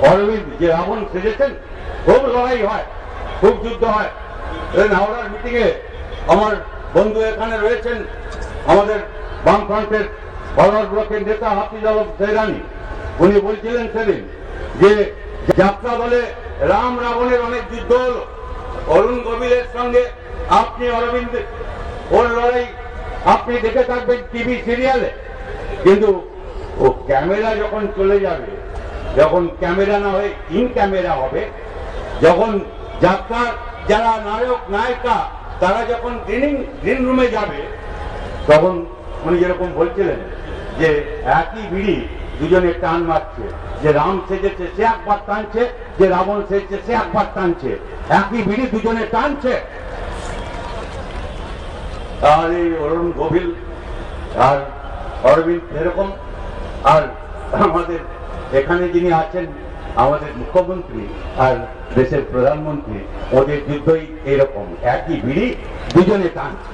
অরবিন্দ যে রাবণ সেজেছেন, খুব লড়াই হয়, খুব যুদ্ধ হয়। হাওড়ার মিটিং এ আমার বন্ধু এখানে রয়েছেন, আমাদের বামফ্রন্টের ফরওয়ার্ড ব্লকের নেতা হাফিজ আলম সেরানি, উনি বলছিলেন সেদিন যে যাত্রা বলে রাম রাবণের অনেক যুদ্ধ হলো, অরুণ গোবিলের সঙ্গে আপনি অরবিন্দ ওর লড়াই আপনি দেখে থাকবেন টিভি সিরিয়ালে, কিন্তু ও ক্যামেরা যখন চলে যাবে, যখন ক্যামেরা না হয়ে ইন ক্যামেরা হবে, যখন যাত্রার যারা নায়ক নায়িকা তারা যখন গ্রিন রুমে যাবে, তখন উনি যেরকম বলছিলেন যে একই বিড়ি দুজনে টান মারছে, যে রাম সেজেছে সে একবার টানছে, যে রাবণ সেজেছে সে একবার টানছে, একই বিড়ি দুজনে টানছে। আর এই অরুণ গোভিল আর অরবিন্দ এরকম, আর আমাদের এখানে যিনি আছেন আমাদের মুখ্যমন্ত্রী আর দেশের প্রধানমন্ত্রী, ওদের যুদ্ধই এরকম, একই বিড়ি দুজনে টানছে।